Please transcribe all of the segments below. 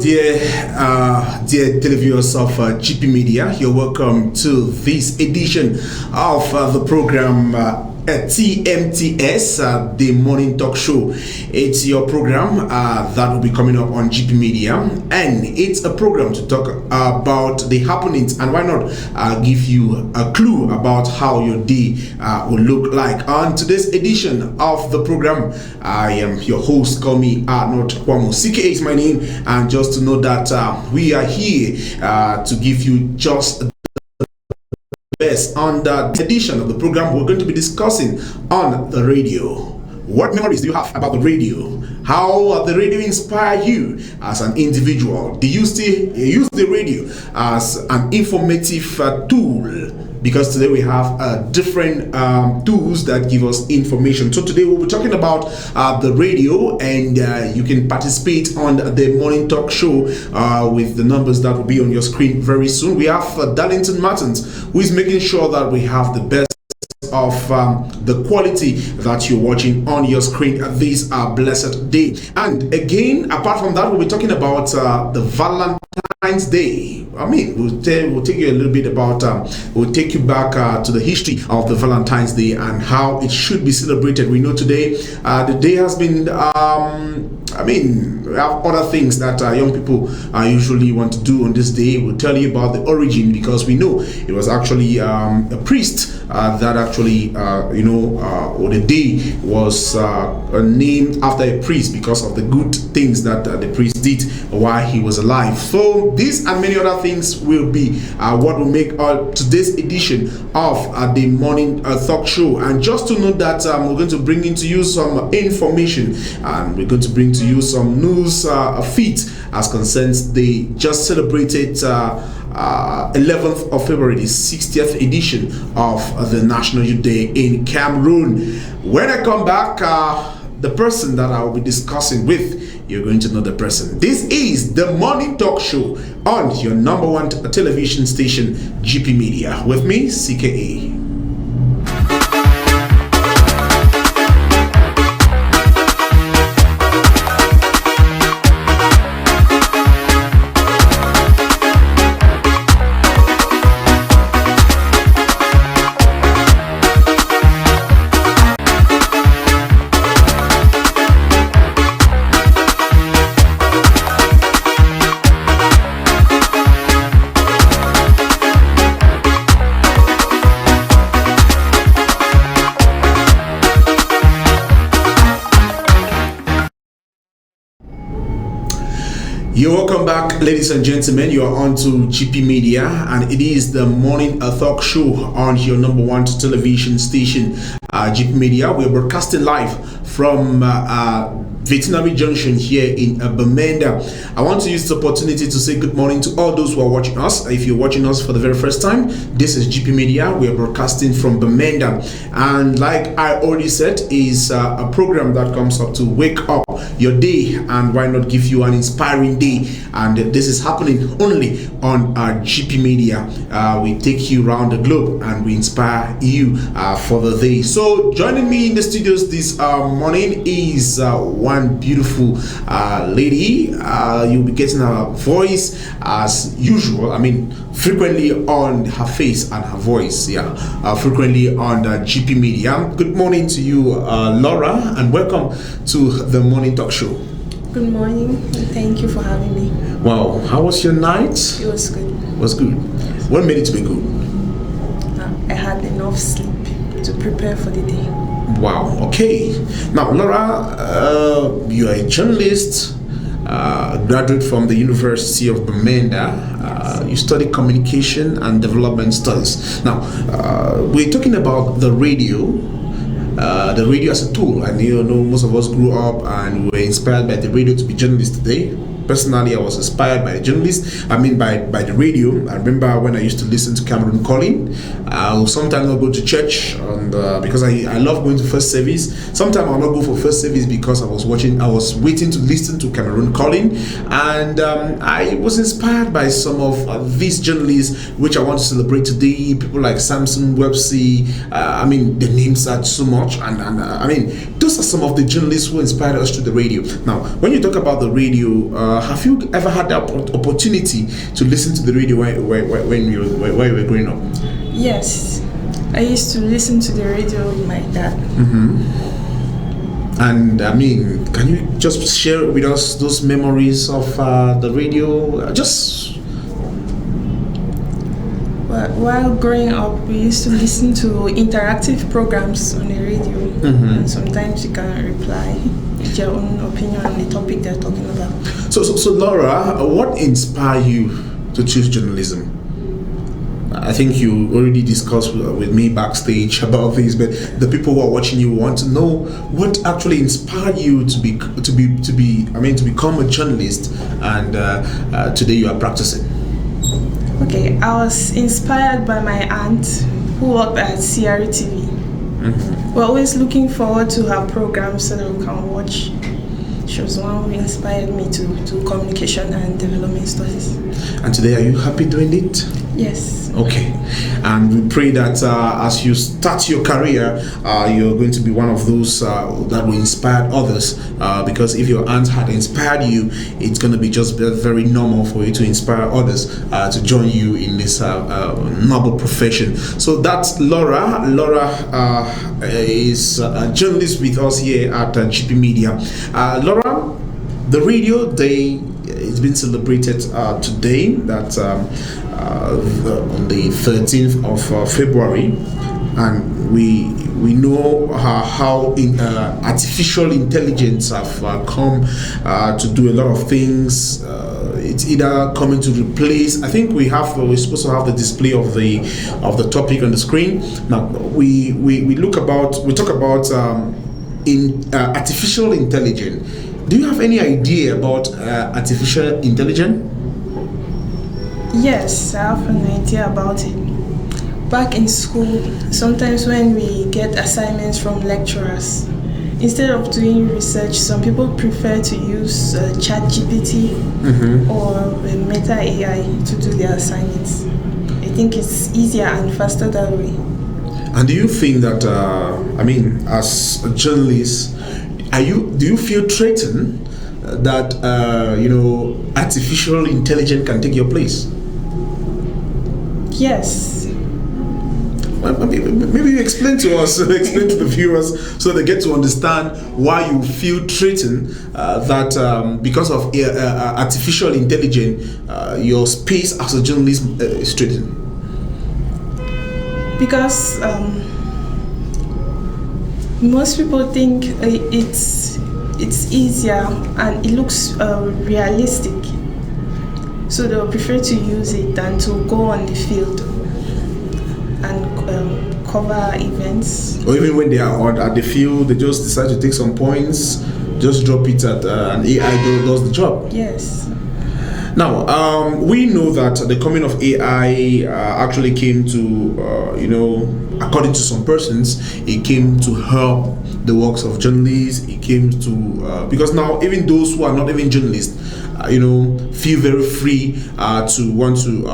dear televiewers of GPmEDIA, you're welcome to this edition of the program TMTS, the morning talk show. It's your program that will be coming up on GPmEDIA, and it's a program to talk about the happenings, and why not give you a clue about how your day will look like. On today's edition of the program, I am your host. Call me Arnold Kwamo. CKA is my name, and just to know that we are here to give you just on the edition of the program. We're going to be discussing on the radio. What memories do you have about the radio? How the radio inspired you as an individual? Do you still use the radio as an informative tool? Because today we have different tools that give us information. So today we'll be talking about the radio, and you can participate on the morning talk show with the numbers that will be on your screen very soon. We have Darlington Martins, who is making sure that we have the best of the quality that you're watching on your screen this blessed day. And again, apart from that, we'll be talking about the Valentine's Day. I mean, we'll take you a little bit about, we'll take you back to the history of the Valentine's Day and how it should be celebrated. We know today the day has been, we have other things that young people usually want to do on this day. We'll tell you about the origin, because we know it was actually a priest that actually, the day was named after a priest because of the good things that the priest did while he was alive. So these and many other things will be what will make today's edition of the morning talk show. And just to note that we're going to bring into you some information, and we're going to bring to you some news feeds as concerns the just celebrated 11th of February, the 60th edition of the National Youth Day in Cameroon. When I come back, the person that I will be discussing with, you're going to know the person. This is the morning talk show on your number one television station, GPmEDIA. With me, CKA. You're welcome back, ladies and gentlemen. You are on to GPmEDIA, and it is the morning talk show on your number one television station, GPmEDIA. We are broadcasting live from Veterinary Junction here in Bamenda. I want to use this opportunity to say good morning to all those who are watching us. If you're watching us for the very first time, this is GPmEDIA. We are broadcasting from Bamenda, and like I already said, is a program that comes up to wake up your day, and why not give you an inspiring day. And this is happening only on GPmEDIA. We take you around the globe and we inspire you for the day. So joining me in the studios this morning is one beautiful lady. You'll be getting her voice as usual. I mean, frequently on her face and her voice, frequently on GPmEDIA. Good morning to you, Laura, and welcome to the morning talk show. Good morning, and thank you for having me. Wow, how was your night? It was good. It was good. What made it to be good? I had enough sleep to prepare for the day. Wow, okay. Now, Laura, you are a journalist, graduate from the University of Bamenda. You study communication and development studies. Now, we're talking about the radio. The radio as a tool, and most of us grew up and were inspired by the radio to be journalists today. Personally, I was inspired by the journalists. I mean, by the radio. I remember when I used to listen to Cameroon Calling. I'll sometimes not go to church, and because I love going to first service. Sometimes I'll not go for first service because I was waiting to listen to Cameroon Calling, and I was inspired by some of these journalists, which I want to celebrate today. People like Samson Websey. I mean, the names are so much, and I mean, those are some of the journalists who inspired us to the radio. Now, when you talk about the radio, have you ever had the opportunity to listen to the radio when you were growing up? Yes, I used to listen to the radio with my dad. And I mean, can you just share with us those memories of the radio? While growing up, we used to listen to interactive programs on the radio, and sometimes you can reply with your own opinion on the topic they're talking about. So Laura, what inspired you to choose journalism? I think you already discussed with me backstage about this, but the people who are watching you want to know what actually inspired you to become a journalist, and today you are practicing. Okay, I was inspired by my aunt who worked at CRTV. We're always looking forward to her programs so that we can watch. She was one who inspired me to do communication and development studies. And today, are you happy doing it? Yes. Okay. And we pray that as you start your career, you're going to be one of those that will inspire others. Because if your aunt had inspired you, it's going to be just very normal for you to inspire others to join you in this noble profession. So that's Laura. Laura is a journalist with us here at GPmEDIA. Laura, the Radio Day is being celebrated today. That's on the 13th of February, and we know how artificial intelligence have come to do a lot of things. It's either coming to replace. I think we're supposed to have the display of the topic on the screen. Now we talk about artificial intelligence. Do you have any idea about artificial intelligence? Yes, I have an idea about it. Back in school, sometimes when we get assignments from lecturers, instead of doing research, some people prefer to use ChatGPT or Meta AI to do their assignments. I think it's easier and faster that way. And do you think that, as a journalist, do you feel threatened that artificial intelligence can take your place? Yes. Maybe you explain to us, explain to the viewers, so they get to understand why you feel threatened that because of artificial intelligence, your space as a journalist is threatened. Because most people think it's easier and it looks realistic, so they'll prefer to use it than to go on the field and cover events. Or even when they are at the field, they just decide to take some points, just drop it at an AI does the job. Yes. Now, we know that the coming of AI actually came to, according to some persons, it came to help the works of journalists. It came to, because now even those who are not even journalists, feel very free to want to,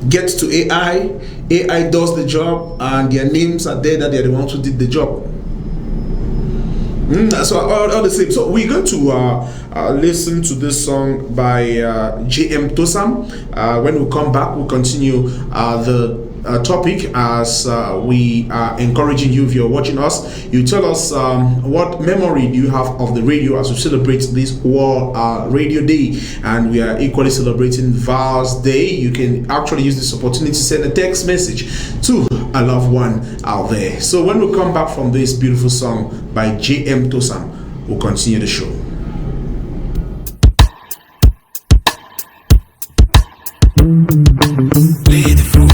get to AI. AI does the job, and their names are there that they're the ones who did the job. So all the same. So we're going to listen to this song by GPmEDIA. When we come back, we'll continue the topic as we are encouraging you. If you're watching us, you tell us what memory do you have of the radio as we celebrate this World Radio Day, and we are equally celebrating Val's Day. You can actually use this opportunity to send a text message to a loved one out there. So when we come back from this beautiful song by GPmEDIA, we'll continue the show. Play the fool.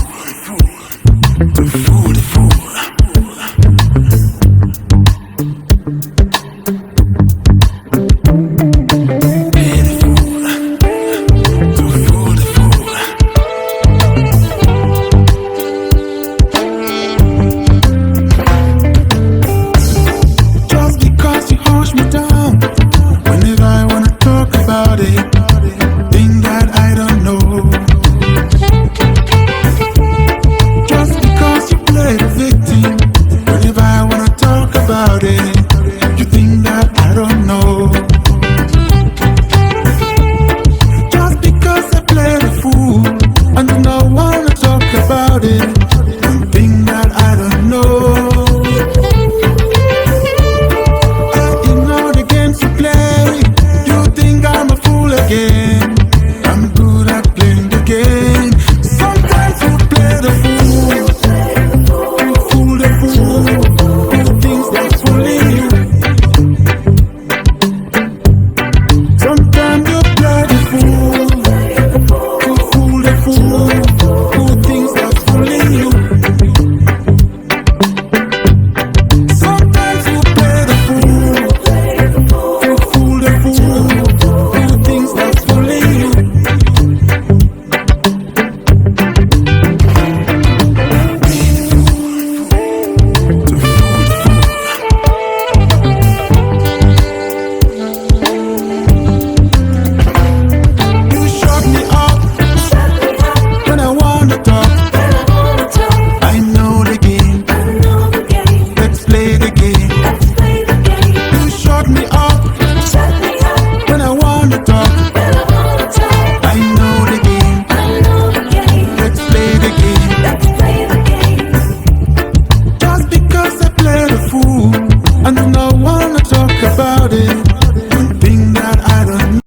The fool, the fool. Play the fool. The fool, the fool. Just because you hush me down whenever I wanna talk about it, think that I don't know. talk. I know the game. Let's play the game. You shut me up when I wanna talk. I know the game. Let's play the game. Just because I play the fool and do not wanna talk about it, you think that I don't know.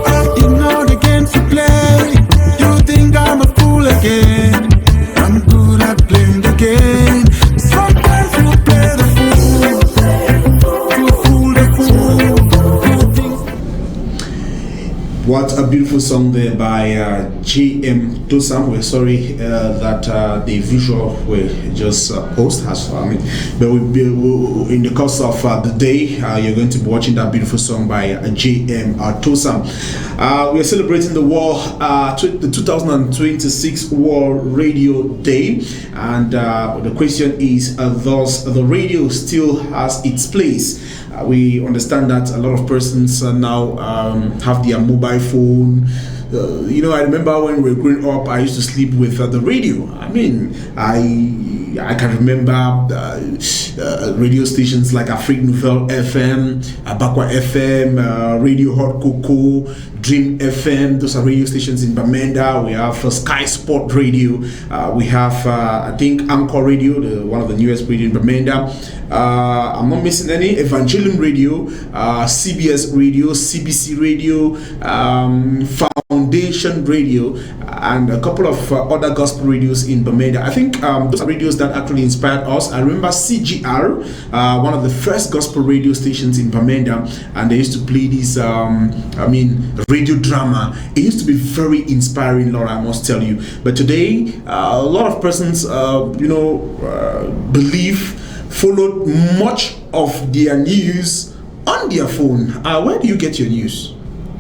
I ignore the games you play. You think I'm a fool again. I'm good at playing the game. Sometimes you play the fool. You fool the fool. You think What a beautiful song there by GM Tosam. We're sorry that the visual were just post has but in the course of the day, you're going to be watching that beautiful song by GM Tosam. We are celebrating the the 2026 World Radio Day, and the question is, does the radio still has its place? We understand that a lot of persons now have their mobile phone. I remember when we were growing up, I used to sleep with the radio. I mean, I can remember radio stations like Afrique Nouvelle FM, Abakwa FM, Radio Hot Cocoa, Dream FM. Those are radio stations in Bamenda. We have Sky Sport Radio. We have, I think, Anchor Radio, one of the newest radio in Bamenda. I'm not missing any. Evangelium Radio, CBS Radio, CBC Radio, Foundation Radio, and a couple of other gospel radios in Bamenda. I think those are radios that actually inspired us. I remember CGR, one of the first gospel radio stations in Bamenda, and they used to play this, radio drama. It used to be very inspiring, Laura, I must tell you. But today, a lot of persons, followed much of their news on their phone. Where do you get your news?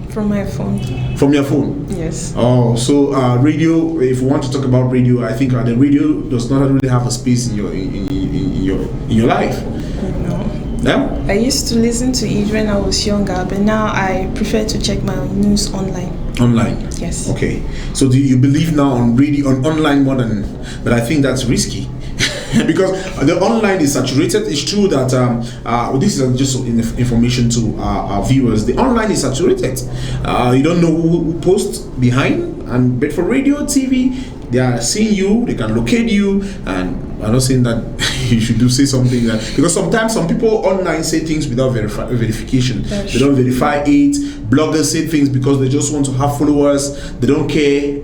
From my phone. From your phone? Yes. Oh, so radio. If we want to talk about radio, I think the radio does not really have a space in your life. No. Yeah. I used to listen to it when I was younger, but now I prefer to check my news online. Online. Yes. Okay. So do you believe now on radio, on online more than? But I think that's risky. Because the online is saturated. It's true that this is just information to our viewers. The online is saturated. You don't know who posts behind, but for radio, TV, they are seeing you. They can locate you, and I'm not saying that you should say something because sometimes some people online say things without verification. They don't verify it. Bloggers say things because they just want to have followers. They don't care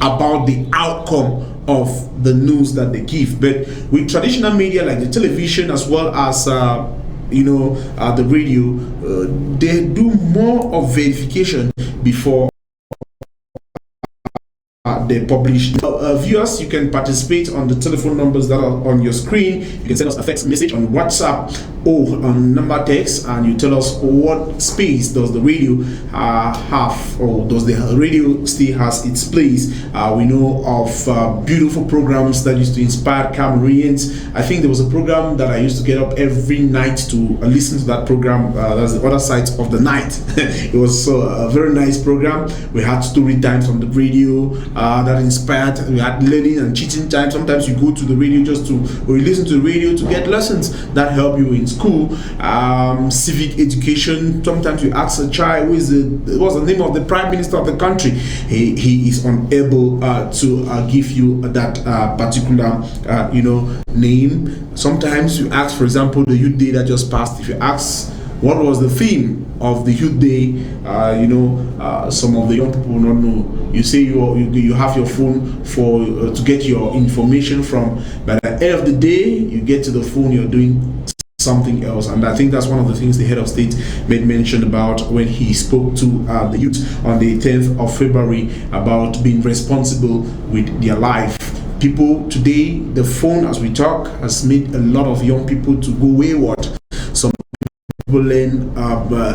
about the outcome of the news that they give. But with traditional media like the television as well as the radio, they do more of verification before they publish. Viewers, you can participate on the telephone numbers that are on your screen. You can send us a text message on WhatsApp or on number text, and you tell us what space does the radio have, or does the radio still has its place. We know of beautiful programs that used to inspire Cameroonians. I think there was a program that I used to get up every night to listen to that program. That's the other side of the night. It was a very nice program. We had story times on the radio that inspired. We had learning and cheating time. Sometimes you go to the radio or you listen to the radio to get lessons that help you in school. Civic education. Sometimes you ask a child what's the name of the prime minister of the country. He is unable to give you that particular name. Sometimes you ask, for example, the youth day that just passed. If you ask what was the theme of the youth day, some of the young people will not know. You say you have your phone to get your information from, but at the end of the day, you get to the phone, you're doing something else. And I think that's one of the things the head of state made mention about when he spoke to the youth on the 10th of February about being responsible with their life. People today, the phone, as we talk, has made a lot of young people to go wayward. Some people learn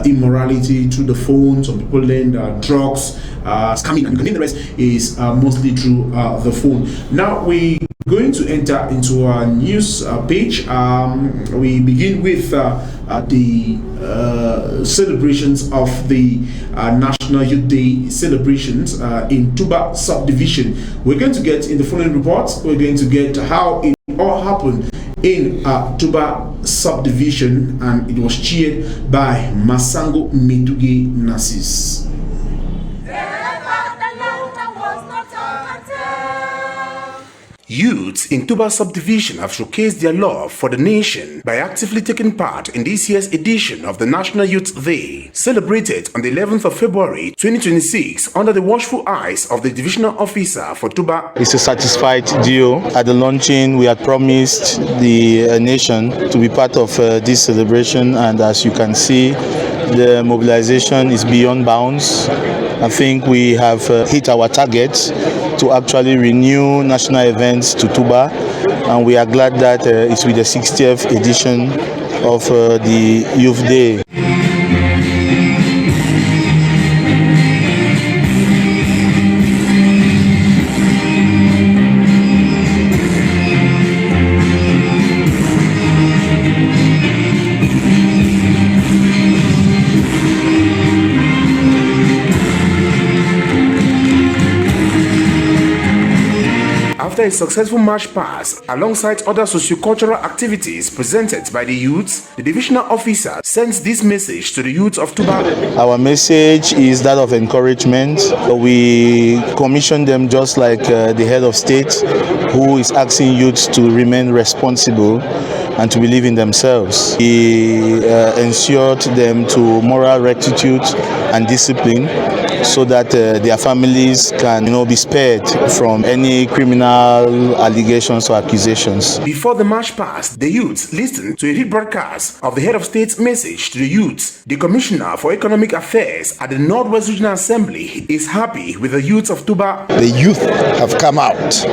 immorality through the phone. Some people learn drugs, scamming, and the rest is mostly through the phone. Now we Going to enter into our news page. We begin with the celebrations of the National Youth Day celebrations in Tuba subdivision. We're going to get in the following report. We're going to get how it all happened in Tuba subdivision, and it was cheered by Masango Metuge Nasis. Youths in Tuba subdivision have showcased their love for the nation by actively taking part in this year's edition of the National Youth Day, celebrated on the 11th of February 2026 under the watchful eyes of the divisional officer for Tuba. It's a satisfied deal. At the launching, we had promised the nation to be part of this celebration, and as you can see, the mobilization is beyond bounds. I think we have hit our target to actually renew national events to Tuba, and we are glad that it's with the 60th edition of the Youth Day. After a successful march past, alongside other socio-cultural activities presented by the youths, the divisional officer sends this message to the youths of Tuba. Our message is that of encouragement. We commission them just like the head of state, who is asking youths to remain responsible and to believe in themselves. He ensured them to moral rectitude and discipline, so that their families can, be spared from any criminal allegations or accusations. Before the march passed, the youths listened to a rebroadcast of the head of state's message to the youths. The commissioner for economic affairs at the Northwest Regional Assembly is happy with the youths of Tuba. The youth have come out.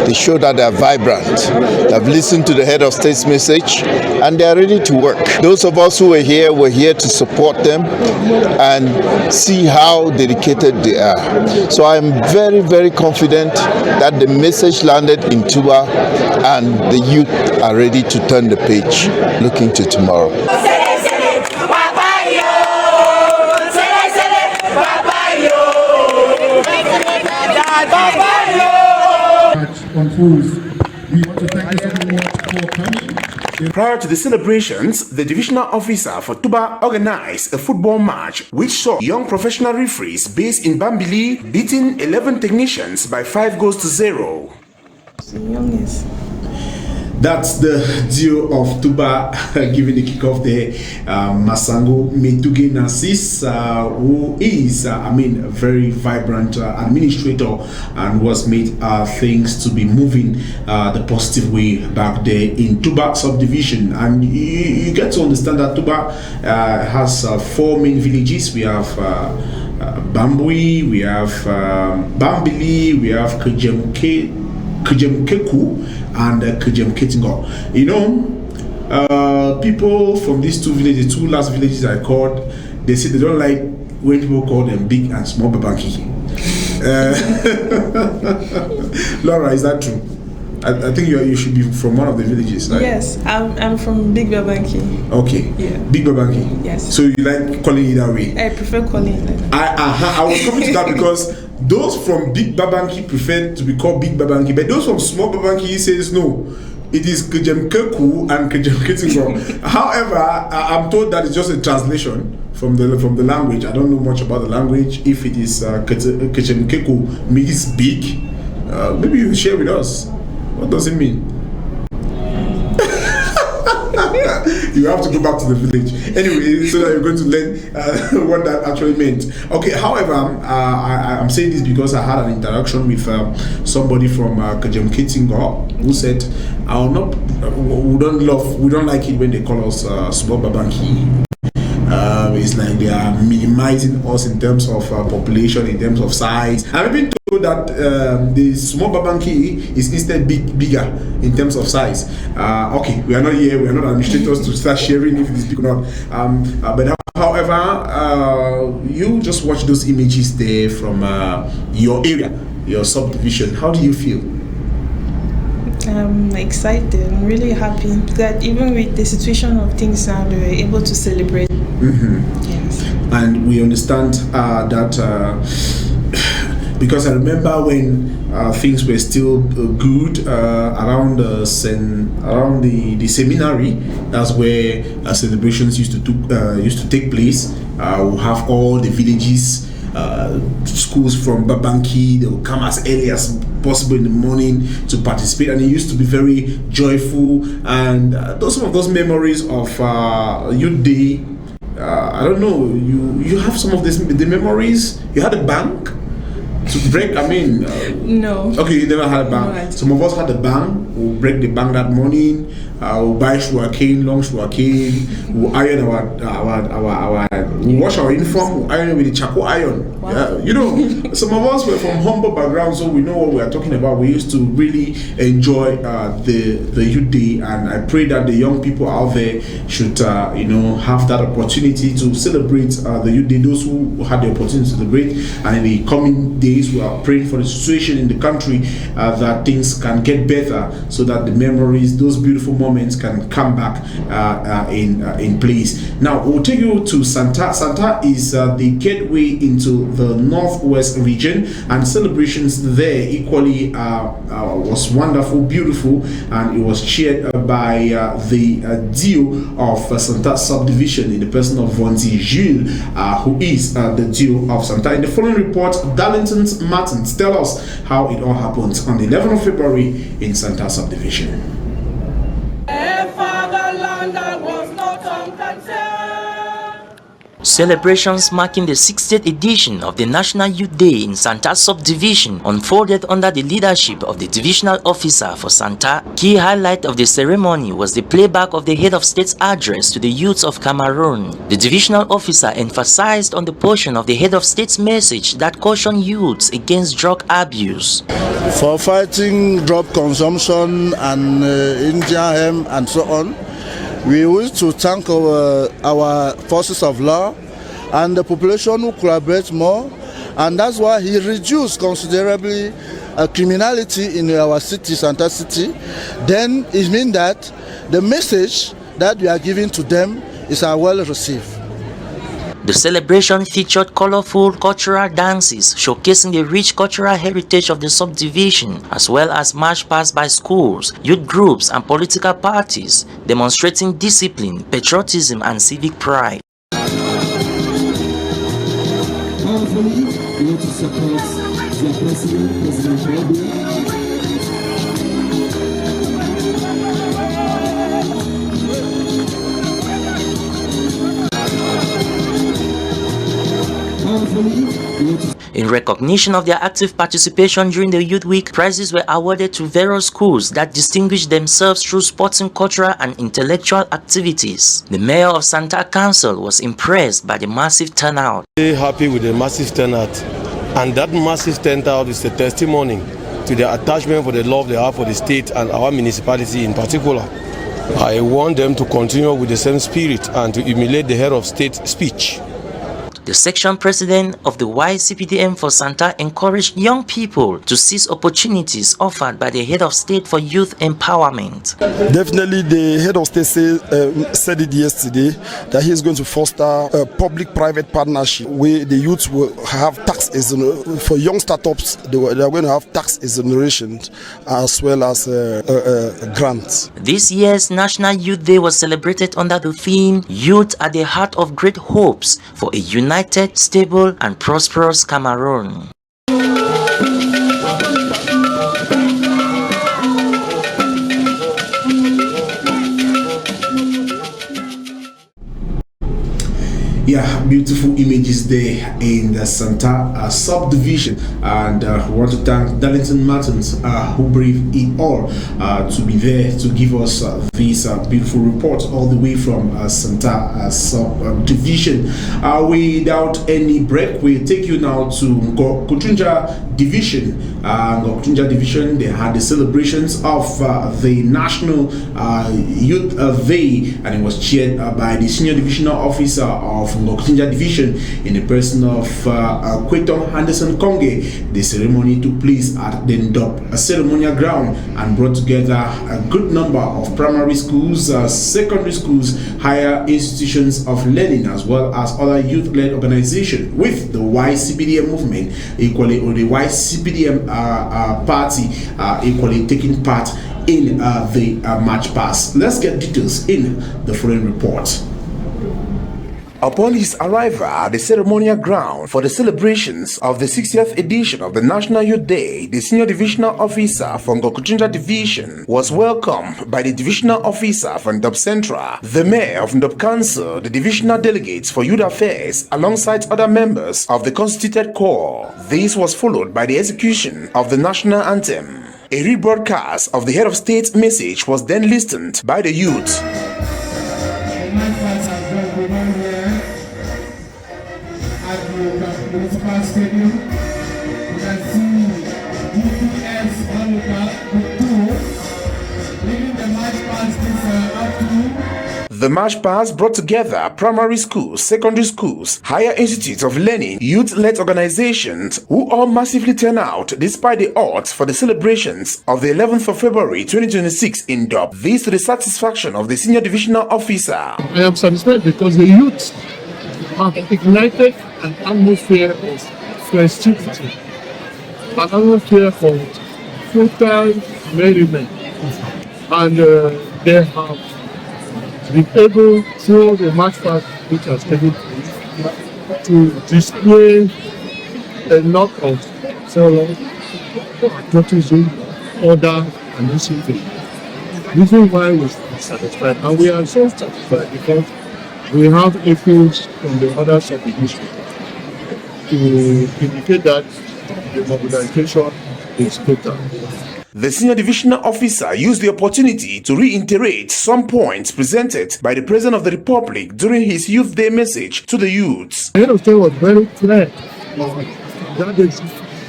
They show that they are vibrant. They have listened to the head of state's message, and they are ready to work. Those of us who were here to support them and see how dedicated they are. So I am very, very confident that the message landed in Tuba, and the youth are ready to turn the page, looking to tomorrow. We want to thank you so much for coming. Prior to the celebrations, the divisional officer for Tuba organized a football match which saw young professional referees based in Bambili beating 11 technicians by 5-0. That's the duo of Tuba giving the kickoff there. Masango Metuge Nasis, who is, a very vibrant administrator, and was made things to be moving the positive way back there in Tuba subdivision. And you get to understand that Tuba has 4 main villages. We have Bambui, we have Bambili, we have Kujemkeku, and Kujemketingo. People from these 2 villages, 2 last villages I called, they say they don't like when people call them big and small babanki. Laura, is that true? I think you should be from one of the villages, right? Yes, I'm from Big Babanki. Okay. Yeah. Big Babanki. Yes. So you like calling it that way? I prefer calling it like that. I was coming to that because those from Big Babanki prefer to be called Big Babanki, but those from Small Babanki says no. It is Kujemkeku and Kujemketingo. However, I'm told that it's just a translation from the language. I don't know much about the language. If it is Kujemkeku means big, maybe you share with us. What does it mean? You have to go back to the village anyway, so that you're going to learn what that actually meant. Okay, however, I'm saying this because I had an interaction with somebody from Kujemketingo who said, we don't like it when they call us small babanki. It's like they are minimizing us in terms of population, in terms of size. I've been told that the small babanki is instead bigger in terms of size. Okay, we are not here, we are not administrators to start sharing if it is big or not. But however, you just watch those images there from your area, your subdivision. How do you feel? I'm excited. I'm really happy that even with the situation of things now, they were able to celebrate. Yes. And we understand that because I remember when things were still good around the seminary. That's where celebrations used to take place. We'll have all the villages, schools from Babanki. They will come as early as possible in the morning to participate, and it used to be very joyful. And some of those memories of Youth Day. I don't know. You have some of the memories. You had a bank to break. I mean, no. Okay, you never had a bank. No, Some of us had a bank. We'll break the bank that morning. We'll buy sugarcane, long sugarcane. We'll iron we'll wash our uniform. We'll iron it with the charcoal iron. Wow. You know, some of us were from humble backgrounds, so we know what we are talking about. We used to really enjoy the Youth Day, and I pray that the young people out there should, have that opportunity to celebrate the Youth Day. Those who had the opportunity to celebrate, and in the coming days, we are praying for the situation in the country that things can get better, so that the memories, those beautiful moments, can come back in place. Now we'll take you to Santa. Santa is the gateway into the northwest region, and celebrations there equally was wonderful, beautiful, and it was cheered by the DO of Santa subdivision in the person of Vonzi Jules, who is the DO of Santa. In the following report, Darlington Martins tell us how it all happened on the 11th of February in Santa subdivision. Celebrations marking the 60th edition of the National Youth Day in Santa Subdivision unfolded under the leadership of the Divisional Officer for Santa. Key highlight of the ceremony was the playback of the Head of State's address to the youths of Cameroon. The Divisional Officer emphasized on the portion of the Head of State's message that cautioned youths against drug abuse. For fighting drug consumption and Indian hemp and so on, we wish to thank our forces of law and the population who collaborate more, and that's why he reduced considerably criminality in our city, Santa City. Then it means that the message that we are giving to them is well received. The celebration featured colorful cultural dances showcasing the rich cultural heritage of the subdivision, as well as march past by schools, youth groups, and political parties, demonstrating discipline, patriotism, and civic pride. Powerfully, we want to support the President President In recognition of their active participation during the Youth Week, prizes were awarded to various schools that distinguished themselves through sporting, cultural, and intellectual activities. The Mayor of Santa Council was impressed by the massive turnout. Very happy with the massive turnout, and that massive turnout is a testimony to their attachment for the love they have for the state and our municipality in particular. I want them to continue with the same spirit and to emulate the Head of State speech. The section president of the YCPDM for Santa encouraged young people to seize opportunities offered by the Head of State for youth empowerment. Definitely, the Head of State said it yesterday that he is going to foster a public-private partnership where the youth will have tax exoneration. For young startups, they are going to have tax exoneration as well as grants. This year's National Youth Day was celebrated under the theme Youth at the Heart of Great Hopes for a United, Stable, and Prosperous Cameroon. Yeah, beautiful images there in the Santa subdivision, and we want to thank Darlington Martins who braved it all to be there to give us these beautiful reports all the way from Santa subdivision. Without any break, we take you now to Kotunja division. Kotunja division, they had the celebrations of the National Youth Day, and it was chaired by the Senior Divisional Officer of Ngokutinja Division in the person of Kweton Henderson Konge. The ceremony took place at the Ndop ceremonial ground and brought together a good number of primary schools, secondary schools, higher institutions of learning, as well as other youth-led organizations, with the YCPDM movement equally, or the YCPDM party equally taking part in the march past. Let's get details in the following report. Upon his arrival at the ceremonial ground for the celebrations of the 60th edition of the National Youth Day, the senior divisional officer from Ngokutinja Division was welcomed by the divisional officer from Ndop Central, the mayor of Ndop Council, the divisional delegates for youth affairs, alongside other members of the constituted corps. This was followed by the execution of the national anthem. A rebroadcast of the head of state's message was then listened by the youth. Municipal Stadium. You can see UPS all over the tour, leading the march past this afternoon. The march past brought together primary schools, secondary schools, higher institutes of learning, youth-led organizations who all massively turned out despite the odds for the celebrations of the 11th of February 2026 in Ndop. This to the satisfaction of the senior divisional officer. I am satisfied because the youth have ignited an atmosphere of festivity, an atmosphere of total merriment, and they have been able, through the march past which has taken place, to display a lot of patriotism, order, and discipline. This is why we are satisfied, and we are so satisfied because we have appeals from the other sub-divisions to indicate that the mobilization is total. The senior divisional officer used the opportunity to reiterate some points presented by the President of the Republic during his Youth Day message to the youths. The head of state was very clear that is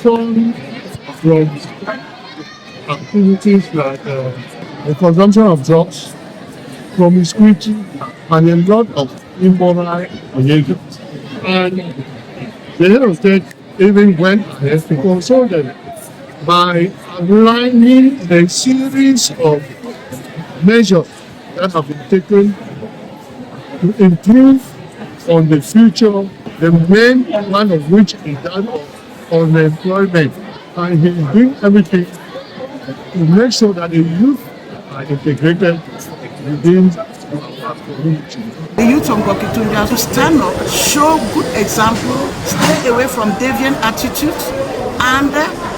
torn from activities like the consumption of drugs, promiscuity, and a lot of immoral behavior. And the head of state even went ahead to consult them by outlining a series of measures that have been taken to improve on the future, the main one of which is that of unemployment. And he is doing everything to make sure that the youth are integrated within our community. The youth of Ngokutinja to stand up, show good example, stay away from deviant attitudes, and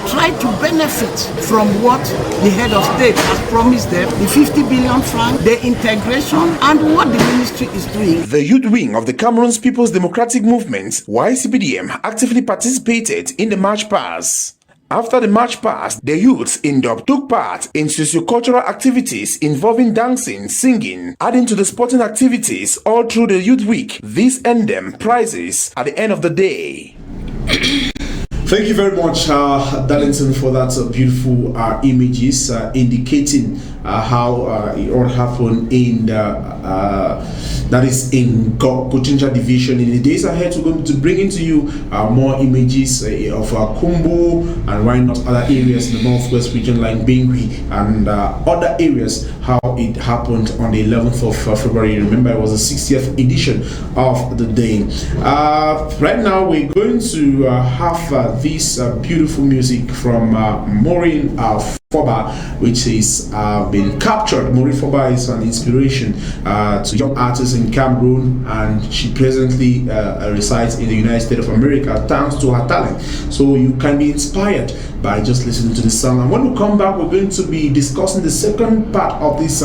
try to benefit from what the head of state has promised them, the 50 billion francs, the integration, and what the ministry is doing. The youth wing of the Cameroon's People's Democratic Movement, YCPDM, actively participated in the march past. After the march past, the youths in Ndop took part in socio-cultural activities involving dancing, singing, adding to the sporting activities all through the youth week. This earned them prizes at the end of the day. Thank you very much, Darlington, for that beautiful images indicating how it all happened in that is in Ngokutinja Division. In the days ahead, we're going to bring into you more images of Kumbo and why not other areas in the northwest region like Bengui and other areas, how it happened on the 11th of February. Remember, it was the 60th edition of the day. Right now, we're going to have this beautiful music from Maureen Foba, which is been captured. Maureen Foba is an inspiration to young artists in Cameroon, and she presently resides in the United States of America thanks to her talent. So you can be inspired by just listening to the song. And when we come back, we're going to be discussing the second part of this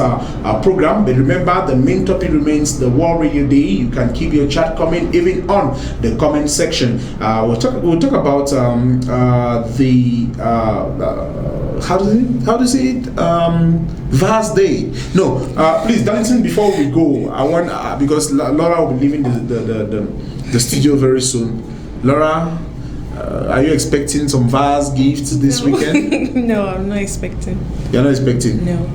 program. But remember, the main topic remains the World Radio Day. You can keep your chat coming even on the comment section. We'll talk about the how do you say it? Vast Day. No, please, Darlington, before we go, I want because Laura will be leaving the studio very soon. Laura, are you expecting some vast gifts this weekend? No, I'm not expecting. You're not expecting? No.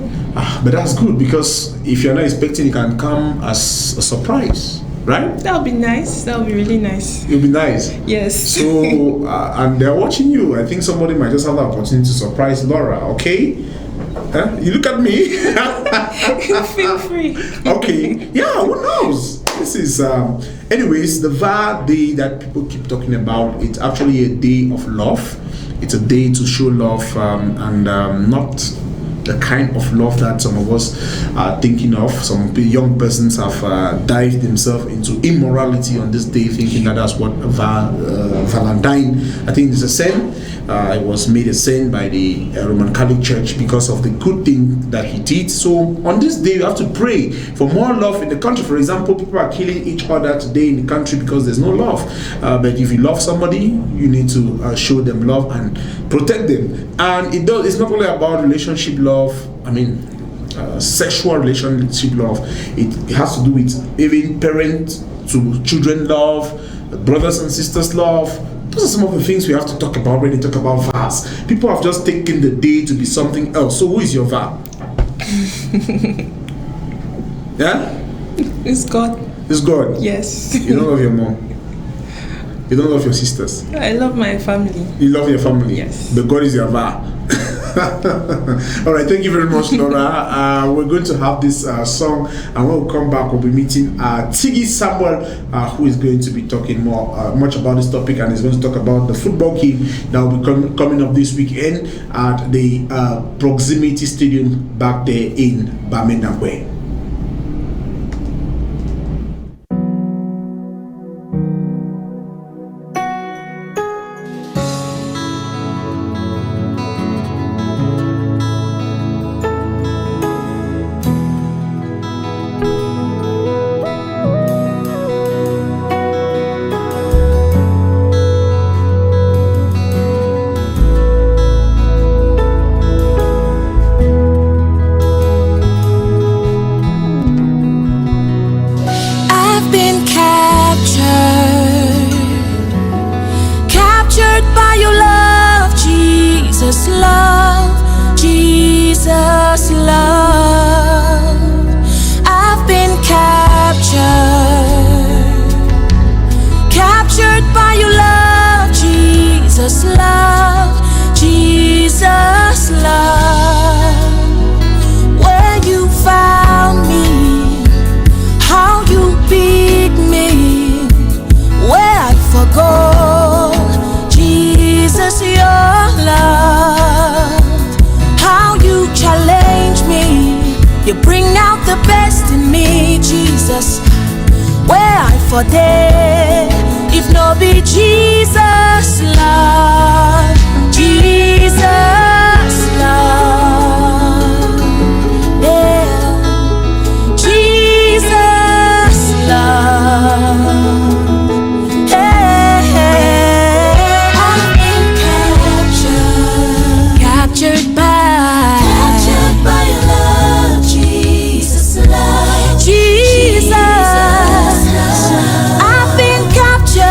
But that's good, because if you're not expecting, it can come as a surprise. right? That would be nice. That would be really nice. It'll be nice. Yes. So, and they're watching you. I think somebody might just have the opportunity to surprise Laura, okay? You look at me. Feel free. Okay. Yeah, who knows? This is, anyways, the VAR day that people keep talking about, it's actually a day of love. It's a day to show love and not the kind of love that some of us are thinking of. Some young persons have dived themselves into immorality on this day, thinking that that's what Valentine, I think it's a sin. It was made a sin by the Roman Catholic Church because of the good thing that he did. So on this day, you have to pray for more love in the country. For example, people are killing each other today in the country because there's no love. But if you love somebody, you need to show them love and protect them. And it's not only about relationship love. I mean, sexual relationship love. It has to do with even parent to children love, brothers and sisters love. Those are some of the things we have to talk about when they talk about VARs. People have just taken the day to be something else. So who is your VAR? Yeah? It's God. It's God? Yes. You don't love your mom? You don't love your sisters? I love my family. You love your family? Yes. But God is your VAR. All right, thank you very much, Laura. We're going to have this song, and when we come back, we'll be meeting Tiggy Samuel, who is going to be talking much about this topic, and is going to talk about the football game that will be coming up this weekend at the Proximity Stadium back there in Bamenakwe. For there, if no be Jesus love, Jesus love, yeah, Jesus love, yeah. I've been captured by your love, Jesus love, Jesus. I've been captured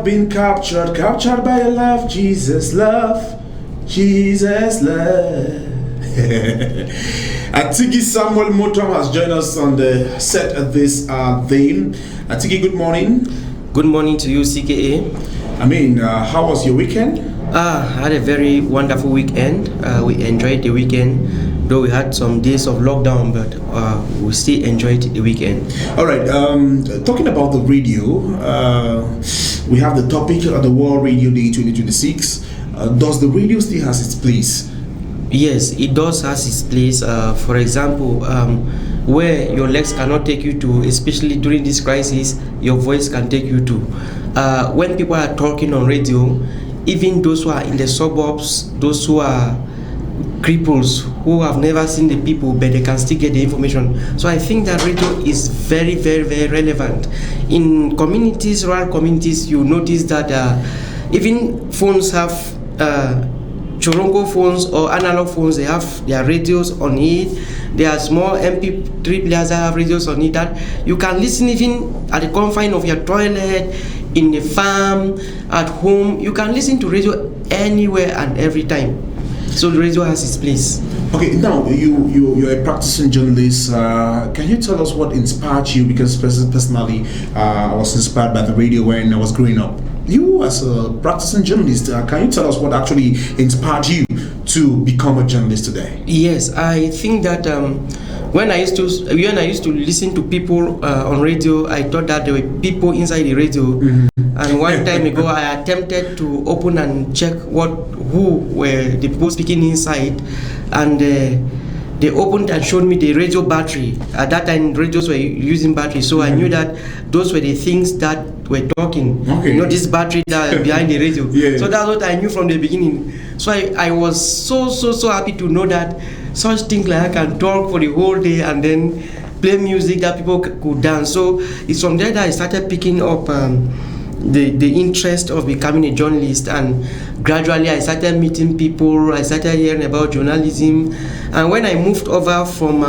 have been captured by your love, Jesus love, Jesus love. Atiki Samuel Motram has joined us on the set of this theme. Atiki, good morning. Good morning to you, CKA. How was your weekend? I had a very wonderful weekend. We enjoyed the weekend, though we had some days of lockdown, but we still enjoyed the weekend. All right. Talking about the radio, we have the topic of the World Radio Day 2026. Does the radio still has its place? Yes, it does has its place. For example, where your legs cannot take you to, especially during this crisis, your voice can take you to. When people are talking on radio, even those who are in the suburbs, those who are cripples, who have never seen the people, but they can still get the information. So I think that radio is very, very, very relevant. In communities, rural communities, you notice that even phones have Chorongo phones or analog phones, they have their radios on it. There are small MP3 players that have radios on it that you can listen even at the confine of your toilet, in the farm, at home. You can listen to radio anywhere and every time. So the radio has its place. Okay, now you're a practicing journalist. Can you tell us what inspired you? Because personally, I was inspired by the radio when I was growing up. You as a practicing journalist, can you tell us what actually inspired you to become a journalist today? Yes, I think that when I used to listen to people on radio, I thought that there were people inside the radio. Mm-hmm. And one time ago, I attempted to open and check who were the people speaking inside, and they opened and showed me the radio battery. At that time, radios were using battery, so I knew that those were the things that were talking. Okay. This battery that behind the radio. Yeah. So that's what I knew from the beginning. So I was so happy to know that such things like I can talk for the whole day and then play music that people could dance. So it's from there that I started picking up the interest of becoming a journalist, and gradually I started meeting people. I started hearing about journalism, and when I moved over from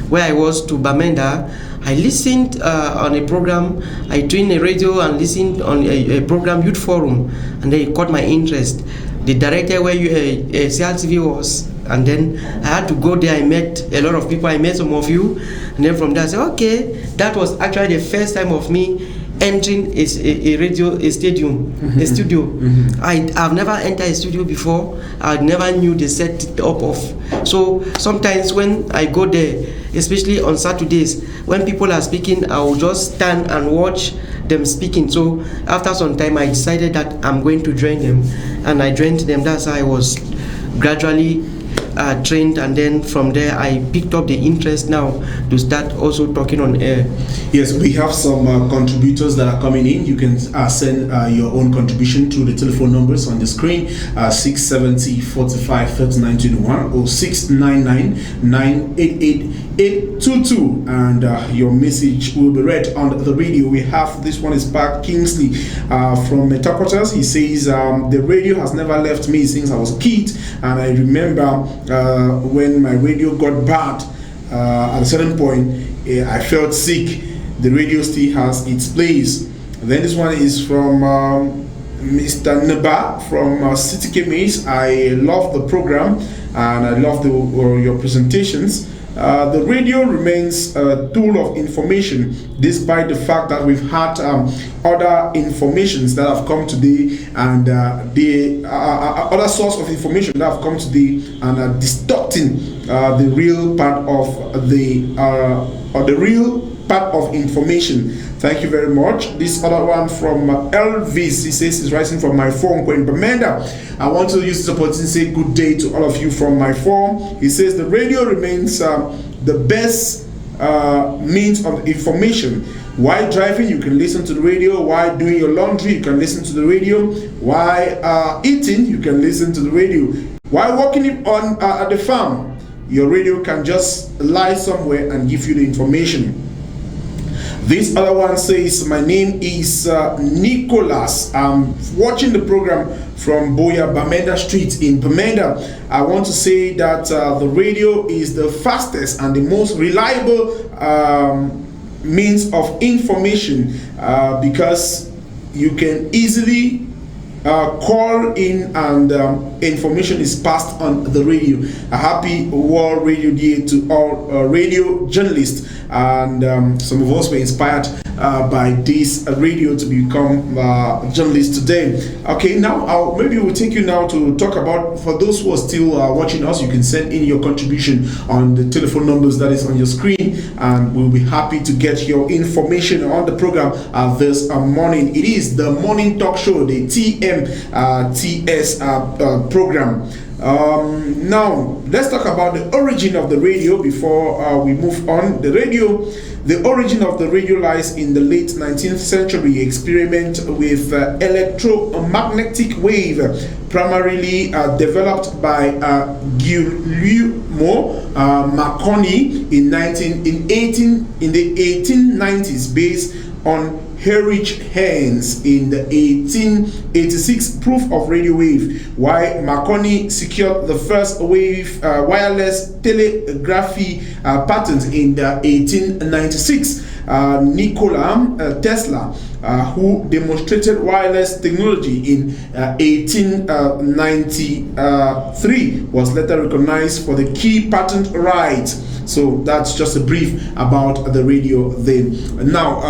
where I was to Bamenda, I listened on a program. I tuned a radio and listened on a program, Youth Forum, and then it caught my interest. The director where CLTV was, and then I had to go there. I met a lot of people. I met some of you, and then from there I said, okay, that was actually the first time of me entering a studio. Mm-hmm. I've never entered a studio before. I never knew they set it up of. So sometimes when I go there, especially on Saturdays, when people are speaking, I will just stand and watch them speaking. So after some time, I decided that I'm going to join them, and I joined them. That's how I was gradually trained, and then from there I picked up the interest now to start also talking on air. Yes, we have some contributors that are coming in. You can send your own contribution to the telephone numbers on the screen, 670 45 39 21 or 699 988 822, and your message will be read on the radio. We have this one is back Kingsley from Metacotas. He says the radio has never left me since I was a kid, and I remember when my radio got bad at a certain point, I felt sick. The radio still has its place. Then this one is from Mr. Neba from City Kemis. I love the program and I love your presentations. The radio remains a tool of information, despite the fact that we've had other informations that have come today, and the other source of information that have come today and are distorting the real part of the real part of information. Thank you very much. This other one from Elvis, he says he's writing from my phone in Bamenda. I want to use this opportunity to say good day to all of you from my phone. He says the radio remains the best means of information. While driving, you can listen to the radio. While doing your laundry, you can listen to the radio. While eating, you can listen to the radio. While working at the farm, your radio can just lie somewhere and give you the information. This other one says, my name is Nicholas. I'm watching the program from Boya Bamenda Street in Bamenda. I want to say that the radio is the fastest and the most reliable means of information because you can easily call in, and information is passed on the radio. A happy World Radio Day to all radio journalists, and some of us were inspired by this radio to become journalists today. Okay, now maybe we'll take you now to talk about, for those who are still watching us, you can send in your contribution on the telephone numbers that is on your screen, and we'll be happy to get your information on the program this morning. It is the morning talk show, the TMTS program. Now let's talk about the origin of the radio before we move on. The origin of the radio lies in the late 19th century experiment with electromagnetic wave, primarily developed by Guglielmo Marconi in the 1890s, based on Heinrich Hertz in the 1886 proof of radio wave, while Marconi secured the first wireless telegraphy patent in the 1896. Nikola Tesla, who demonstrated wireless technology in 1893, was later recognized for the key patent rights. So that's just a brief about the radio then. Now,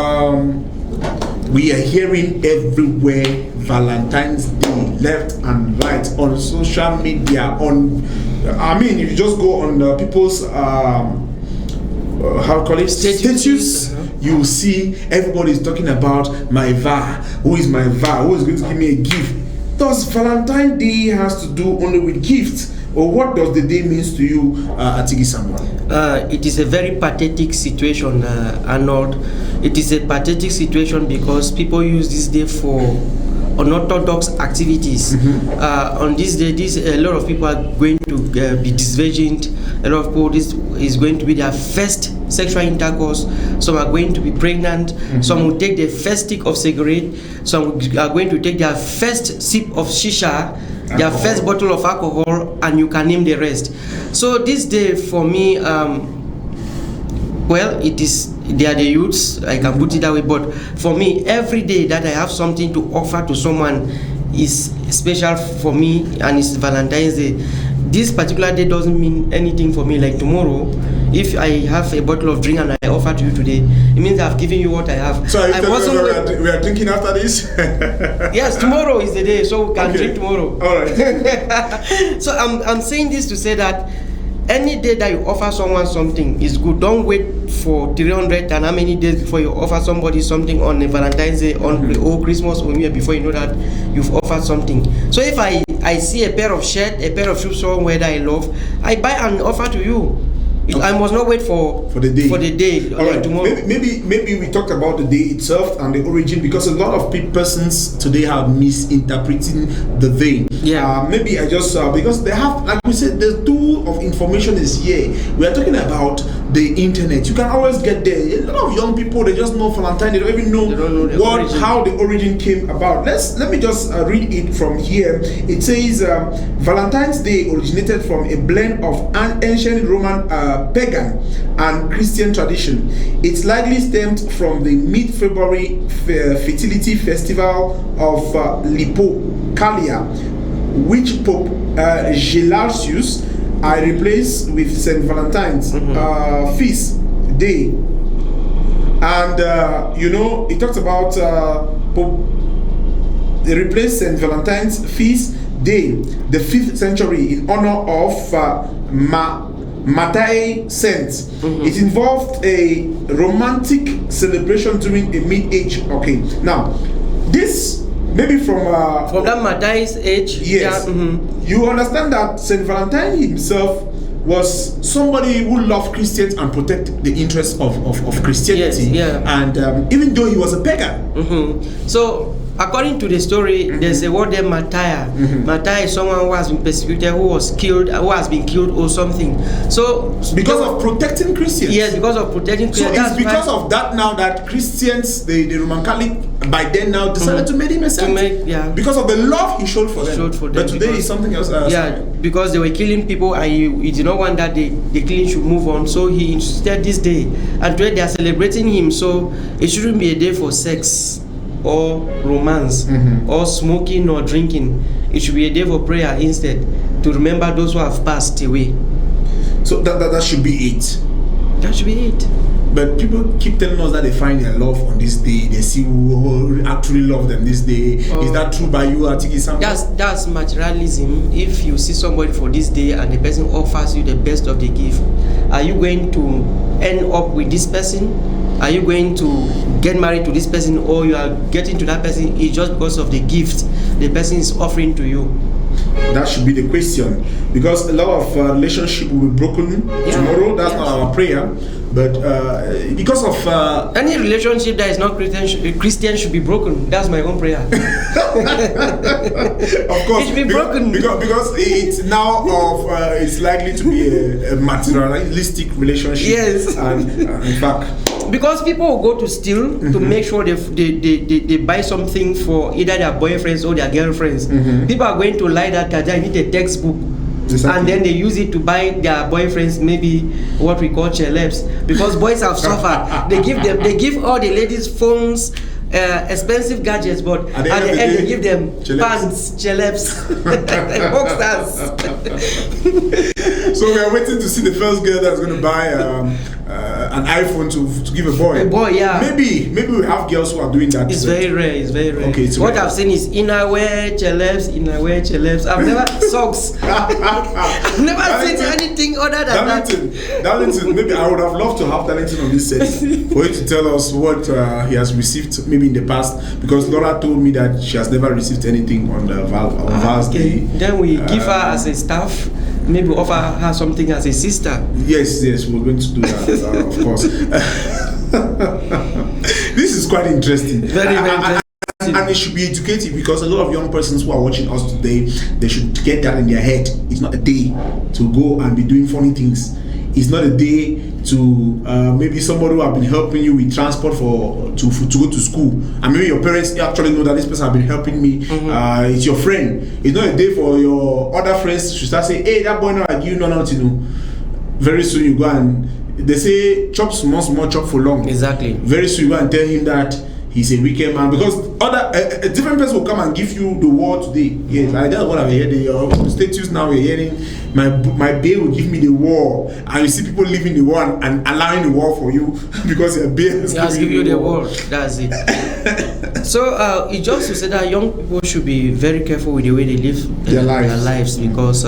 we are hearing everywhere Valentine's Day, left and right, on social media. If you just go on people's status, you see everybody is talking about my VAR. Who is my VAR? Who is going to give me a gift? Does Valentine's Day has to do only with gifts? Or what does the day means to you, Atigi Samuel? It is a very pathetic situation, Arnold. It is a pathetic situation because people use this day for unorthodox activities. On this day, a lot of people are going to be disvirgined. A lot of people, this is going to be their first sexual intercourse. Some are going to be pregnant. Some will take their first stick of cigarette. Some are going to take their first sip of shisha, their first bottle of alcohol, and you can name the rest. So this day for me, they are the youths, I can put it that way, but for me, every day that I have something to offer to someone is special for me, and it's Valentine's Day. This particular day doesn't mean anything for me. Like tomorrow, if I have a bottle of drink and I offer to you today, it means I've given you what I have. So we are drinking after this? Yes, tomorrow is the day, so we can drink tomorrow. All right. So I'm saying this to say that any day that you offer someone something is good. Don't wait for 300 and how many days before you offer somebody something on a Valentine's Day, or Christmas, or New Year, before you know that you've offered something. So if I see a pair of shirt, a pair of shoes somewhere that I love, I buy and offer to you. I must not wait for the day. All right. Tomorrow. Maybe we talked about the day itself and the origin, because a lot of persons today have misinterpreting the day. Maybe I just because they have, like we said, the tool of information is here. We are talking about the internet. You can always get there. A lot of young people, they just know Valentine. They don't even know how the origin came about. Let me just read it from here. It says Valentine's Day originated from a blend of an ancient Roman pagan and Christian tradition. It likely stemmed from the mid-February fertility festival of Lupercalia, which Pope Gelasius replaced with St. Valentine's feast day. And it talks about they replaced St. Valentine's feast day, the 5th century, in honor of Matthias Saint. It involved a romantic celebration during a mid-age. Okay, now this maybe from that Matthias age. Yes, you understand that Saint Valentine himself was somebody who loved Christians and protect the interests of Christianity. Yes, and even though he was a pagan. So according to the story, there's a word there, Matthias. Matthias is someone who has been persecuted, who was killed, who has been killed or something. So because of protecting Christians. Yes, because of protecting Christians. So it's because of that now that Christians, the Roman Catholic, by then now decided to make him a saint. Because of the love he showed for them. But today is something else. Because they were killing people, and he did not want that the killing should move on. So he instituted this day, and today they are celebrating him. So it shouldn't be a day for sex. or romance or smoking or drinking. It should be a day for prayer instead, to remember those who have passed away. So that should be it. That should be it. But people keep telling us that they find their love on this day. They see who actually love them this day. Is that true by you, Atiki? That's materialism. If you see somebody for this day and the person offers you the best of the gift, are you going to end up with this person? Are you going to get married to this person, or you are getting to that person is just because of the gift the person is offering to you? That should be the question, because a lot of relationship will be broken tomorrow. That's not our prayer, but because of any relationship that is not Christian should be broken. That's my own prayer. Of course, it should be broken because it's now it's likely to be a materialistic relationship. Yes, and in fact. Because people will go to steal to make sure they buy something for either their boyfriends or their girlfriends. People are going to lie that I need a textbook. Exactly. And then they use it to buy their boyfriends maybe what we call celebs, because boys have suffered. They give all the ladies phones, expensive gadgets, but at the end they give them pants, celebs, boxers. So we are waiting to see the first girl that's going to buy an iPhone to give a boy. A boy, yeah. Maybe we have girls who are doing that. It's very rare. It's very rare. Okay. What I've seen is innerwear, celebs. I've never socks. I've never seen anything other than Darlington, maybe I would have loved to have Darlington on this set for you to tell us what he has received maybe in the past, because Laura told me that she has never received anything on the Val's Day. Then we give her as a staff. Maybe offer her something as a sister. Yes, we're going to do that, of course. This is quite interesting. Very interesting. And it should be educative, because a lot of young persons who are watching us today, they should get that in their head. It's not a day to go and be doing funny things. It's not a day to maybe somebody who have been helping you with transport to go to school, and maybe your parents actually know that this person have been helping me. It's your friend. It's not a day for your other friends to start saying, hey, that boy now you know nothing. Very soon you go and they say chop small, chop for long. Exactly. Very soon you go and tell him that he's a wicked man, because a different person will come and give you the word today. Yes, that's what I've heard. The status now we're hearing. My bae will give me the war, and you see people leaving the war and allowing the war for you because your bae has given you the war. That's it. So it's just to say that young people should be very careful with the way they live their lives, because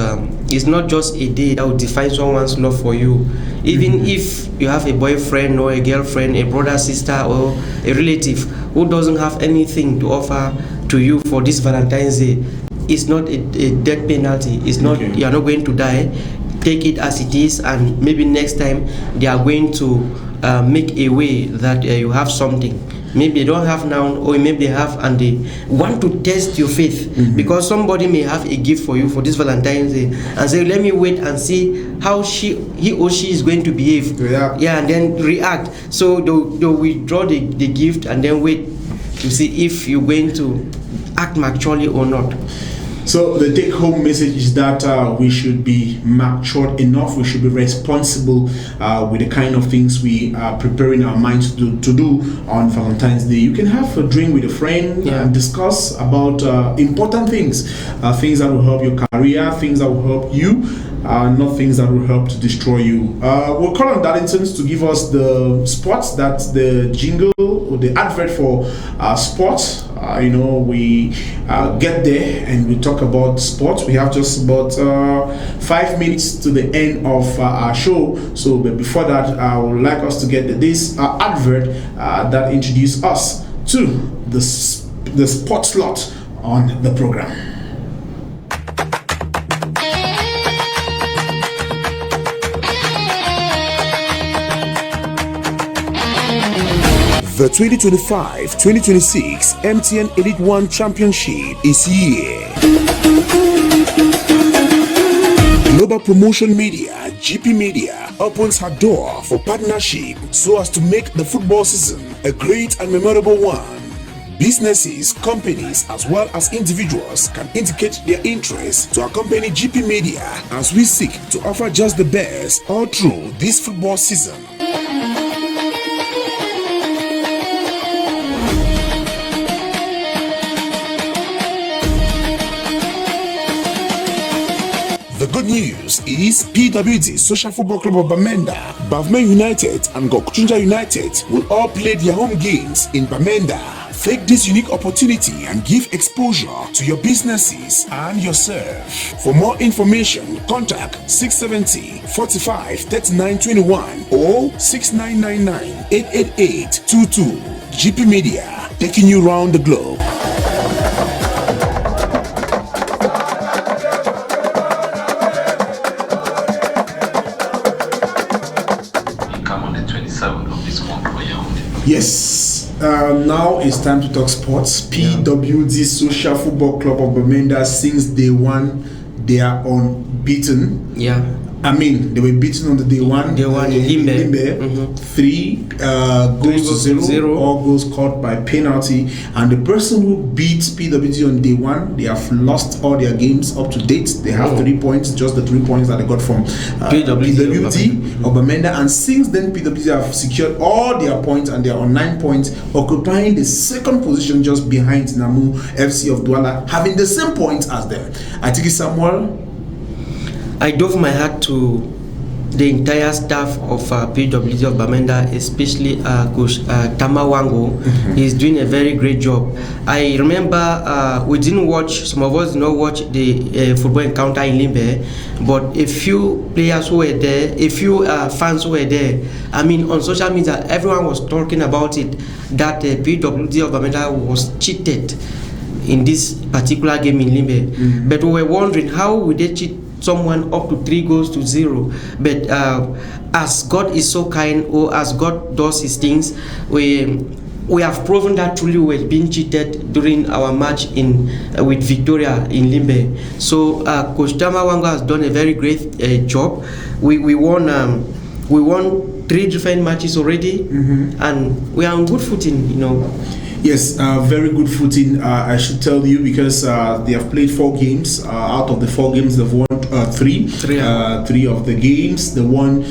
it's not just a day that will define someone's love for you. Even if you have a boyfriend or a girlfriend, a brother, sister, or a relative who doesn't have anything to offer to you for this Valentine's Day, it's not a death penalty. It's not, you are not going to die. Take it as it is, and maybe next time they are going to make a way that you have something. Maybe they don't have now, or maybe they have, and they want to test your faith, because somebody may have a gift for you for this Valentine's Day and say, let me wait and see how he or she is going to behave. And then react. So they'll withdraw the gift and then wait to see if you're going to act maturely or not. So the take-home message is that we should be matured enough. We should be responsible with the kind of things we are preparing our minds to do on Valentine's Day. You can have a drink with a friend and discuss about important things, things that will help your career, things that will help you, not things that will help to destroy you. We'll call on Darlington to give us the spots, that's the jingle or the advert for sports. We get there and we talk about sports. We have just about 5 minutes to the end of our show. So, but before that, I would like us to get this advert that introduces us to the sport slot on the program. The 2025-2026 MTN Elite One Championship is here. Global Promotion Media, GPmEDIA, opens her door for partnership so as to make the football season a great and memorable one. Businesses, companies, as well as individuals can indicate their interest to accompany GPmEDIA as we seek to offer just the best all through this football season. good news is PWD Social Football Club of Bamenda, Bavme United and Gokutunja United will all play their home games in Bamenda. Take this unique opportunity and give exposure to your businesses and yourself. For more information, contact 670 45 39 21 or 6999 888 22. GP Media, taking you round the globe. Yes, now it's time to talk sports. PWD Social Football Club of Bamenda, since day one, they are unbeaten. Yeah. I mean, they were beaten on the day one. Day one in Limbe. 3 goals to 0. All goals scored by penalty. And the person who beats PWD on day one, they have lost all their games up to date. They have 3 points, just the 3 points that they got from PWD of Bamenda. And since then, PWD have secured all their points and they are on 9 points, occupying the second position just behind Namu FC of Douala, having the same points as them. I think it's Samuel. I dove my hat to the entire staff of PWD of Bamenda, especially Coach Tamawango. He's doing a very great job. I remember we didn't watch, some of us did not watch the football encounter in Limbe, but a few players who were there, a few fans who were there, I mean, on social media, everyone was talking about it, that PWD of Bamenda was cheated in this particular game in Limbe. But we were wondering, how would they cheat someone up to 3 goals to 0? But as God is so kind, or as God does his things, we have proven that truly we were being cheated during our match in with Victoria in Limbe. So Coach Tamawanga has done a very great job. We won 3 different matches already, and we are on good footing, you know. Yes, very good footing, I should tell you, because they have played 4 games. Out of the 4 games, they've won 3 of the games. They won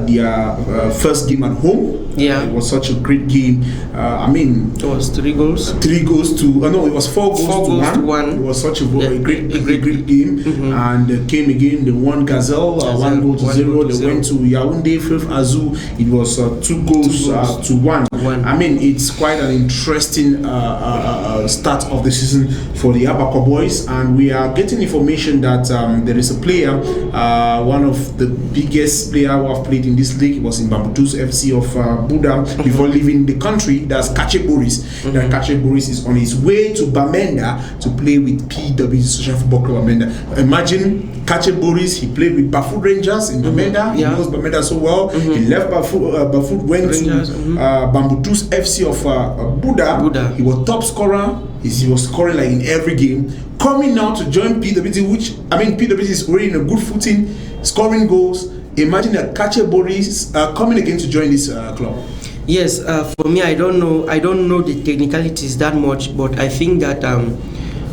their first game at home. Yeah, it was such a great game. I mean, it was 3 goals. 3 goals to no, it was 4 goals to 1. It was such a great game. And came again. They won Gazelle 1 goal to 0. They went to Yaoundé Firth Azul. It was 2 goals to 1. I mean, it's quite an interesting start of the season for the Abaco boys, and we are getting information that there is a player, one of the biggest player who have played in this league, was in Bambutus FC of Buda before leaving the country. That's Kache Boris. That Kache Boris is on his way to Bamenda to play with PWD Social Football Club Bamenda. Imagine Kache Boris, he played with Bafut Rangers in Bamenda. He knows Bamenda so well. He left Bafut, went Rangers, to Bambutus FC of Buda. He was top scorer. He was scoring like in every game. Coming now to join PWD, which, I mean, PWD is already in a good footing, scoring goals. Imagine that Kache Boris coming again to join this club. Yes, for me, I don't know the technicalities that much, but I think that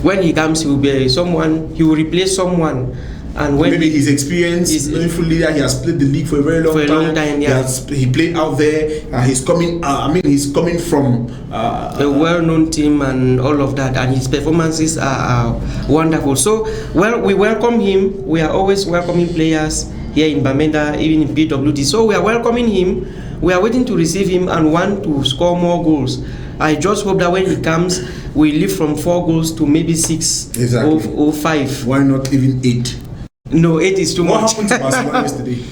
when he comes, he will be someone. He will replace someone. And when maybe his experience, knowing fully that he has played the league for a very long time. Yeah. He played out there. He's coming. He's coming from a well-known team and all of that, and his performances are wonderful. So, well, we welcome him. We are always welcoming players here in Bamenda, even in PWD. So we are welcoming him. We are waiting to receive him and want to score more goals. I just hope that when he comes, we live from 4 goals to maybe 6 or 5. Why not even 8? No, 8 is too much. What happened to Barcelona yesterday?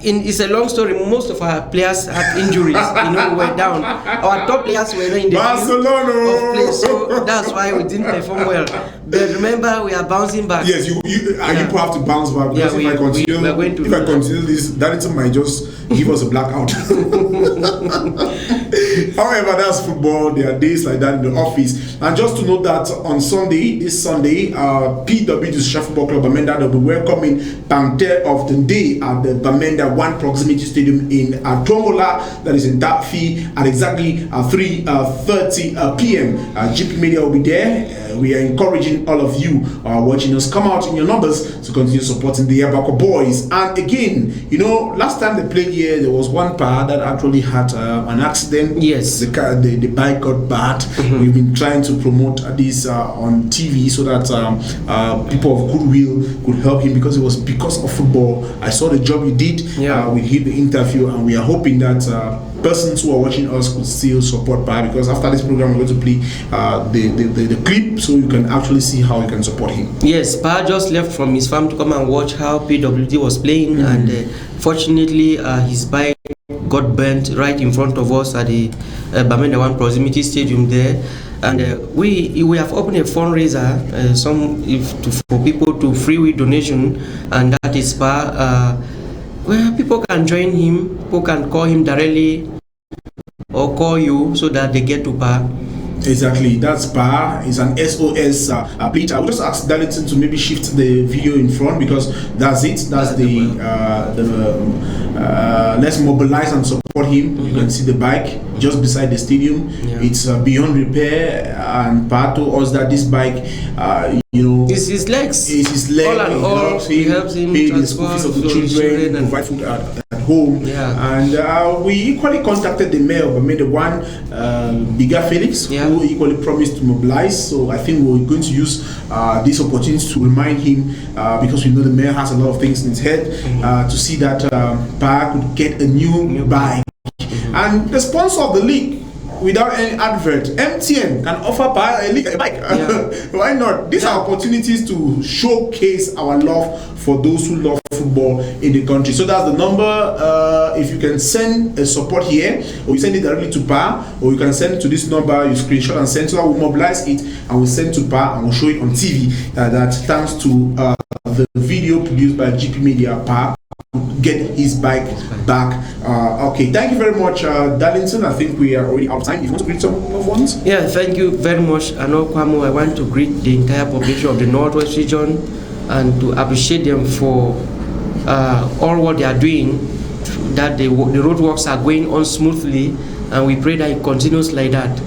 It's a long story. Most of our players had injuries. You know, we were down. Our top players were in the Barcelona of play, so that's why we didn't perform well. But remember, we are bouncing back. Yes, you people have to bounce back, because if I continue this, Darlington might just give us a blackout. However, that's football. There are days like that in the office. And just to note that on Sunday, this Sunday, PWD Social Football Club Bamenda will be welcoming Panther of the Day at the Bamenda 1 Proximity Stadium in Tongola, that is in Dafi, at exactly 3:30 p.m. GPmEDIA will be there. we are encouraging all of you watching us, come out in your numbers to continue supporting the Abako boys. And again, you know, last time they played here, there was one part that actually had an accident. Yes. The bike got bad. We've been trying to promote this on TV so that people of goodwill could help him, because it was because of football. I saw the job you did. We did the interview, and we are hoping that persons who are watching us could still support Pa, because after this program we're going to play the clip so you can actually see how you can support him. Yes, Pa just left from his farm to come and watch how PWD was playing, and fortunately his bike got burnt right in front of us at the Bamenda One Proximity Stadium there. And we have opened a fundraiser for people to free will donation, and that is Pa. Where people can join him, people can call him directly or call you so that they get to Pa. Exactly, that's Pa. It's an SOS plate. I will just ask Darlington to maybe shift the video in front, because that's it. That's let's mobilize and support him. You can see the bike just beside the stadium. It's beyond repair, and Pa told us that this bike, you know, it's his legs. It's his leg. All and all, he helps him pay the school fees of the children, and provide food at home. And we equally contacted the mayor, but made the one Bigger Felix, who equally promised to mobilize. So I think we're going to use this opportunity to remind him, because we know the mayor has a lot of things in his head, to see that Pa could get a new bike. And the sponsor of the league, without any advert, MTN can offer Pa a bike. Why not? These are opportunities to showcase our love for those who love football in the country. So that's the number. If you can send a support here, or you send it directly to Pa, or you can send it to this number, you screenshot and send, so that we'll mobilize it and we'll send to Pa and we'll show it on TV. That thanks to the video produced by GPmEDIA, Pa get his bike back. Okay, thank you very much, Darlington. I think we are already out of time. You want to greet some of ones? Yeah, thank you very much. I want to greet the entire population of the Northwest region and to appreciate them for all what they are doing, that the roadworks are going on smoothly, and we pray that it continues like that.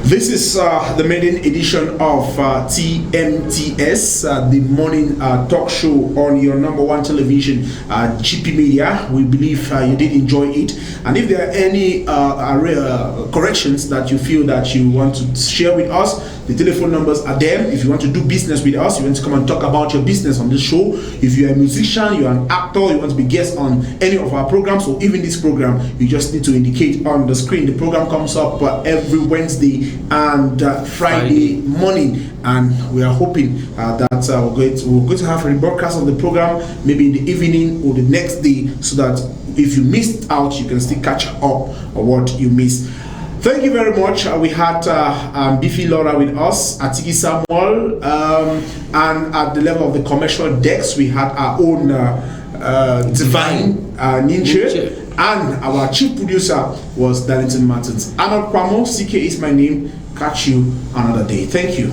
This is the maiden edition of TMTS, the morning talk show on your #1 television, GPmEDIA. We believe you did enjoy it. And if there are any corrections that you feel that you want to share with us, the telephone numbers are there. If you want to do business with us, you want to come and talk about your business on this show. If you're a musician, you're an actor, you want to be guest on any of our programs, or even this program, you just need to indicate on the screen. The program comes up every Wednesday and Friday morning, and we are hoping that we're going to have a rebroadcast of the program maybe in the evening or the next day, so that if you missed out, you can still catch up on what you missed. Thank you very much. We had Biffy Laura with us, Atiki Samuel, and at the level of the commercial decks, we had our own Divine Ninja, and our chief producer was Darlington Martins. Arnold Kwamo, CK is my name. Catch you another day. Thank you.